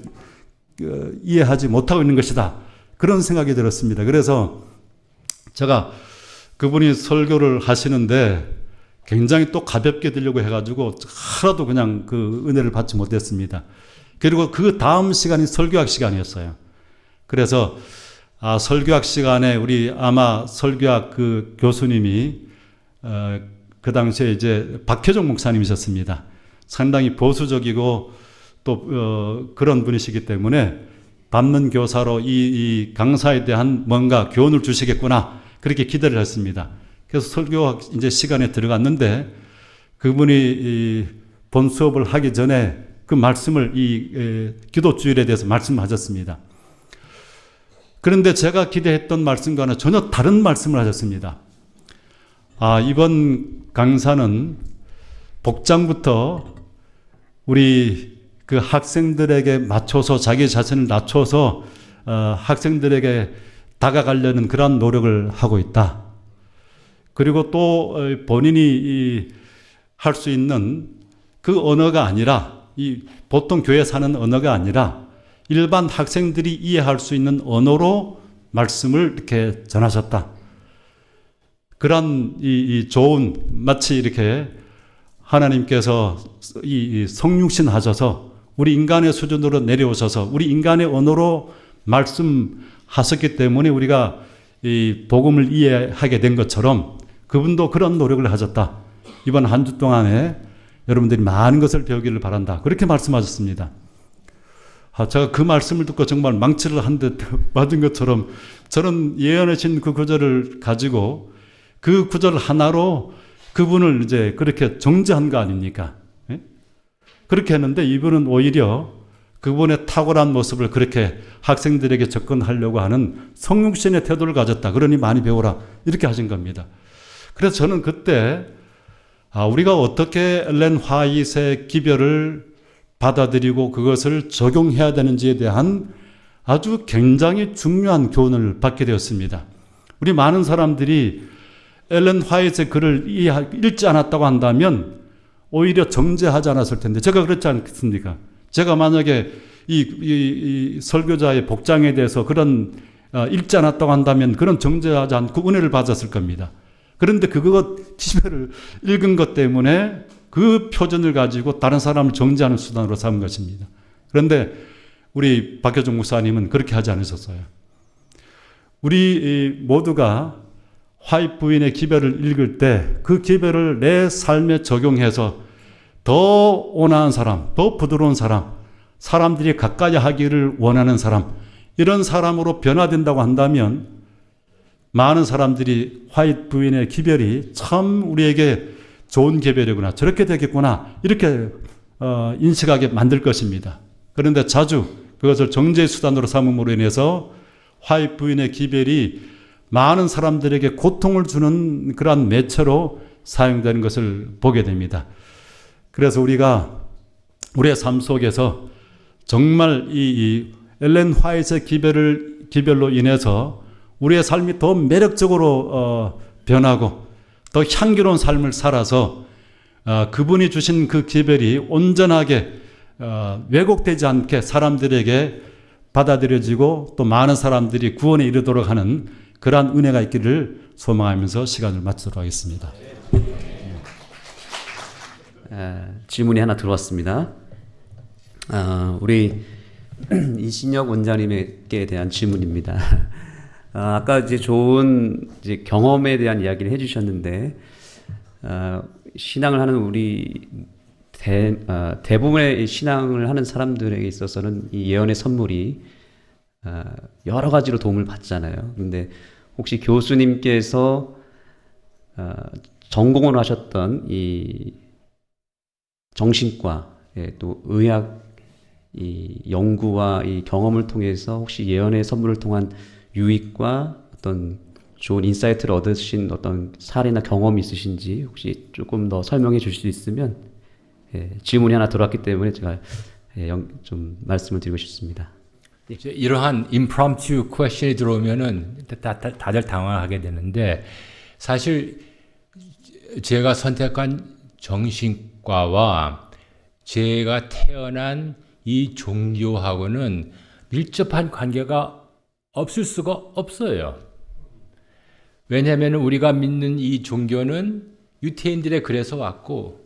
이해하지 못하고 있는 것이다. 그런 생각이 들었습니다. 그래서 제가 그분이 설교를 하시는데 굉장히 또 가볍게 들려고 해가지고 하나도 그냥 그 은혜를 받지 못했습니다. 그리고 그 다음 시간이 설교학 시간이었어요. 그래서 설교학 시간에 우리 아마 설교학 그 교수님이 그 당시에 이제 박혜종 목사님이셨습니다. 상당히 보수적이고 또 그런 분이시기 때문에 받는 교사로 이 강사에 대한 뭔가 교훈을 주시겠구나 그렇게 기대를 했습니다. 그래서 설교학 이제 시간에 들어갔는데 그분이 본 수업을 하기 전에 그 말씀을 기도주일에 대해서 말씀하셨습니다. 그런데 제가 기대했던 말씀과는 전혀 다른 말씀을 하셨습니다. 이번 강사는 복장부터 우리 그 학생들에게 맞춰서 자기 자신을 낮춰서 학생들에게 다가가려는 그런 노력을 하고 있다. 그리고 또 본인이 할 수 있는 그 언어가 아니라 이 보통 교회 사는 언어가 아니라 일반 학생들이 이해할 수 있는 언어로 말씀을 이렇게 전하셨다. 그런 이 좋은 마치 이렇게 하나님께서 이 성육신 하셔서 우리 인간의 수준으로 내려오셔서 우리 인간의 언어로 말씀하셨기 때문에 우리가 이 복음을 이해하게 된 것처럼 그분도 그런 노력을 하셨다. 이번 한 주 동안에 여러분들이 많은 것을 배우기를 바란다. 그렇게 말씀하셨습니다. 제가 그 말씀을 듣고 정말 망치를 한 대 맞은 것처럼 저는 예언하신 그 구절을 가지고 그 구절 하나로 그분을 이제 그렇게 정죄한 거 아닙니까? 예? 그렇게 했는데 이분은 오히려 그분의 탁월한 모습을 그렇게 학생들에게 접근하려고 하는 성육신의 태도를 가졌다. 그러니 많이 배워라. 이렇게 하신 겁니다. 그래서 저는 그때 우리가 어떻게 엘렌 화이트의 기별을 받아들이고 그것을 적용해야 되는지에 대한 아주 굉장히 중요한 교훈을 받게 되었습니다. 우리 많은 사람들이 엘렌 화이트의 글을 읽지 않았다고 한다면 오히려 정죄하지 않았을 텐데 제가 그렇지 않겠습니까? 제가 만약에 이 설교자의 복장에 대해서 그런 읽지 않았다고 한다면 그런 정죄하지 않고 은혜를 받았을 겁니다. 그런데 그것 기별을 읽은 것 때문에 그 표준을 가지고 다른 사람을 정죄하는 수단으로 삼은 것입니다. 그런데 우리 박효종 목사님은 그렇게 하지 않으셨어요. 우리 모두가 화입 부인의 기별을 읽을 때 그 기별을 내 삶에 적용해서 더 온화한 사람, 더 부드러운 사람, 사람들이 가까이 하기를 원하는 사람, 이런 사람으로 변화된다고 한다면 많은 사람들이 화입 부인의 기별이 참 우리에게 좋은 기별이구나, 저렇게 되겠구나, 이렇게 인식하게 만들 것입니다. 그런데 자주 그것을 정죄의 수단으로 삼음으로 인해서 화입 부인의 기별이 많은 사람들에게 고통을 주는 그러한 매체로 사용되는 것을 보게 됩니다. 그래서 우리가 우리의 삶 속에서 정말 이 엘렌 화이트의 기별로 인해서 우리의 삶이 더 매력적으로 변하고 더 향기로운 삶을 살아서 그분이 주신 그 기별이 온전하게 왜곡되지 않게 사람들에게 받아들여지고 또 많은 사람들이 구원에 이르도록 하는 그러한 은혜가 있기를 소망하면서 시간을 마치도록 하겠습니다. 질문이 하나 들어왔습니다. 우리 이신혁 원장님께 대한 질문입니다. 아까 이제 좋은 이제 경험에 대한 이야기를 해주셨는데, 신앙을 하는 우리 대부분의 신앙을 하는 사람들에게 있어서는 이 예언의 선물이 여러 가지로 도움을 받잖아요. 그런데 혹시 교수님께서 전공을 하셨던 이 정신과, 또 의학 이 연구와 이 경험을 통해서 혹시 예언의 선물을 통한 유익과 어떤 좋은 인사이트를 얻으신 어떤 사례나 경험이 있으신지 혹시 조금 더 설명해 주실 수 있으면, 질문이 하나 들어왔기 때문에 제가 좀 말씀을 드리고 싶습니다. 이제 이러한 impromptu question이 들어오면은 다들 당황하게 되는데, 사실 제가 선택한 정신과와 제가 태어난 이 종교하고는 밀접한 관계가 없을 수가 없어요. 왜냐하면 우리가 믿는 이 종교는 유태인들의 글에서 왔고,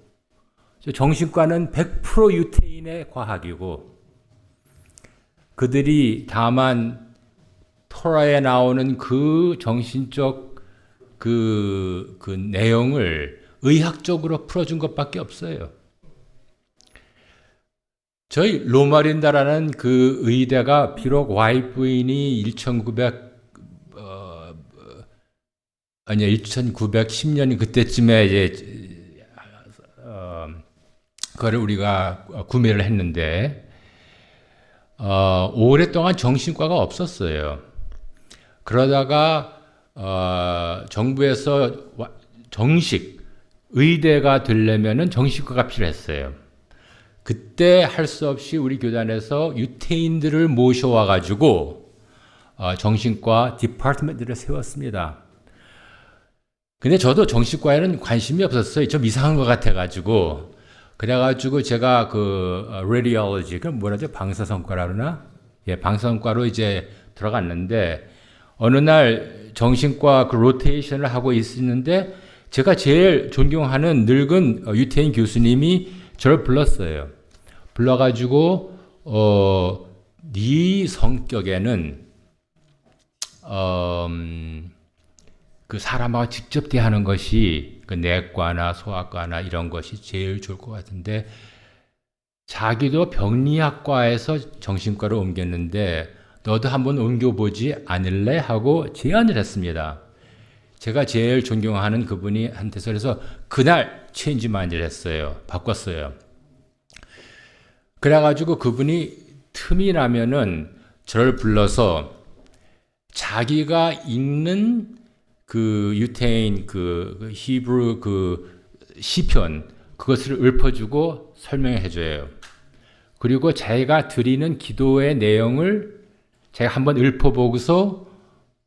정신과는 100% 유태인의 과학이고, 그들이 다만 토라에 나오는 그 정신적 그 내용을 의학적으로 풀어준 것밖에 없어요. 저희 로마린다라는 그 의대가 비록 와이프 부인이 1910년 그때쯤에 이제 그거를 우리가 구매를 했는데, 오랫동안 정신과가 없었어요. 그러다가 정부에서 정식 의대가 되려면은 정신과가 필요했어요. 그때 할 수 없이 우리 교단에서 유태인들을 모셔와 가지고 정신과 디파트먼트를 세웠습니다. 근데 저도 정신과에는 관심이 없었어요. 좀 이상한 것 같아 가지고. 그래가지고 제가 radiology, 그 뭐라죠? 방사선과라 그러나? 예, 방사선과로 이제 들어갔는데, 어느 날 정신과 그 로테이션을 하고 있었는데, 제가 제일 존경하는 늙은 유태인 교수님이 저를 불렀어요. 불러가지고, 네 성격에는, 그 사람하고 직접 대하는 것이 그 내과나 소아과나 이런 것이 제일 좋을 것 같은데, 자기도 병리학과에서 정신과로 옮겼는데 너도 한번 옮겨보지 않을래? 하고 제안을 했습니다. 제가 제일 존경하는 그분이 한테서, 그래서 그날 체인지 마인드를 했어요. 바꿨어요. 그래가지고 그분이 틈이 나면은 저를 불러서 자기가 읽는 그 유태인 그 히브리 그 시편 그것을 읊어주고 설명해 줘요. 그리고 자기가 드리는 기도의 내용을 제가 한번 읊어보고서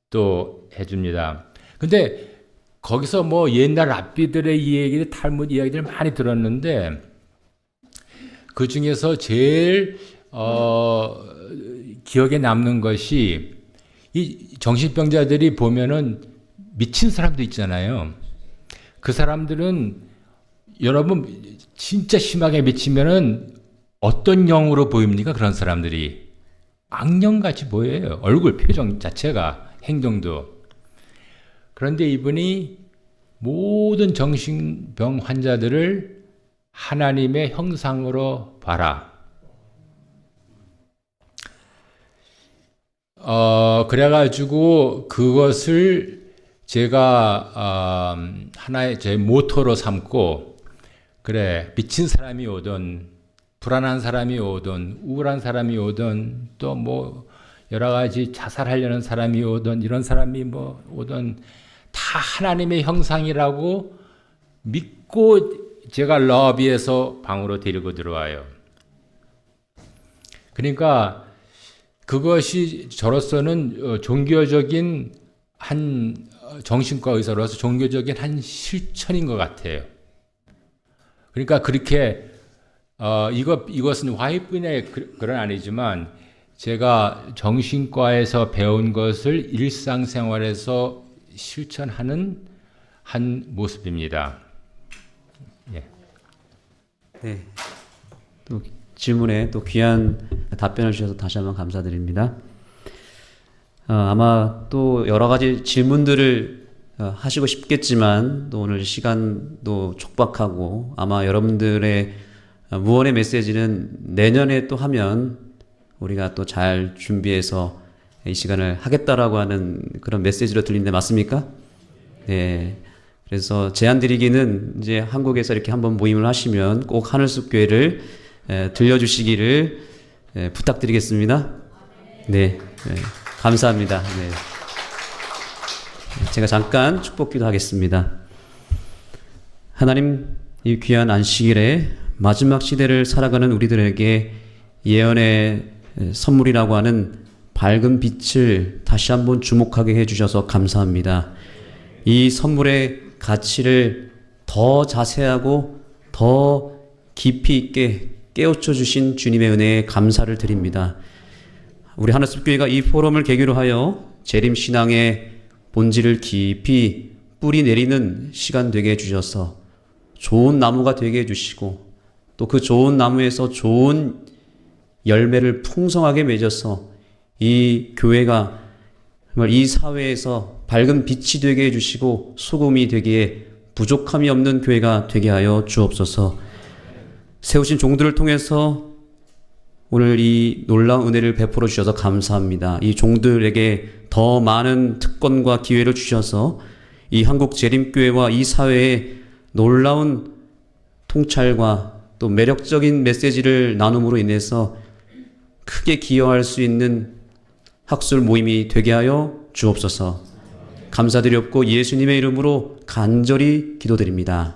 또 해줍니다. 근데 거기서 뭐 옛날 랍비들의 이야기들, 탈무드 이야기들 많이 들었는데, 그 중에서 제일 기억에 남는 것이, 이 정신병자들이 보면은 미친 사람도 있잖아요. 그 사람들은 여러분 진짜 심하게 미치면은 어떤 영으로 보입니까? 그런 사람들이 악령같이 보여요. 얼굴 표정 자체가, 행동도. 그런데 이분이 모든 정신병 환자들을 하나님의 형상으로 봐라. 그래가지고 그것을 제가 하나의 제 모토로 삼고, 그래, 미친 사람이 오든 불안한 사람이 오든 우울한 사람이 오든 또 뭐 여러 가지 자살하려는 사람이 오든 이런 사람이 뭐 오든 다 하나님의 형상이라고 믿고 제가 러비에서 방으로 데리고 들어와요. 그러니까 그것이 저로서는 종교적인 한 정신과 의사로서 종교적인 한 실천인 것 같아요. 그러니까 그렇게 이것은 화이트분의 그런 아니지만 제가 정신과에서 배운 것을 일상생활에서 실천하는 한 모습입니다. 예. 네. 또 질문에 또 귀한 답변을 주셔서 다시 한번 감사드립니다. 아마 또 여러 가지 질문들을 하시고 싶겠지만 또 오늘 시간도 촉박하고 아마 여러분들의 무언의 메시지는 내년에 또 하면 우리가 또 잘 준비해서 이 시간을 하겠다라고 하는 그런 메시지로 들리는데 맞습니까? 네. 그래서 제안 드리기는 이제 한국에서 이렇게 한번 모임을 하시면 꼭 하늘숲 교회를 들려주시기를 부탁드리겠습니다. 네. 감사합니다. 네. 제가 잠깐 축복기도 하겠습니다. 하나님, 이 귀한 안식일에 마지막 시대를 살아가는 우리들에게 예언의 선물이라고 하는 밝은 빛을 다시 한번 주목하게 해주셔서 감사합니다. 이 선물의 가치를 더 자세하고 더 깊이 있게 깨우쳐 주신 주님의 은혜에 감사를 드립니다. 우리 하늘숲교회가 이 포럼을 계기로 하여 재림신앙의 본질을 깊이 뿌리 내리는 시간 되게 해주셔서 좋은 나무가 되게 해주시고 또 그 좋은 나무에서 좋은 열매를 풍성하게 맺어서 이 교회가 정말 이 사회에서 밝은 빛이 되게 해주시고 소금이 되기에 부족함이 없는 교회가 되게 하여 주옵소서. 세우신 종들을 통해서 오늘 이 놀라운 은혜를 베풀어 주셔서 감사합니다. 이 종들에게 더 많은 특권과 기회를 주셔서 이 한국 재림교회와 이 사회에 놀라운 통찰과 또 매력적인 메시지를 나눔으로 인해서 크게 기여할 수 있는 학술 모임이 되게 하여 주옵소서. 감사드렸고 예수님의 이름으로 간절히 기도드립니다.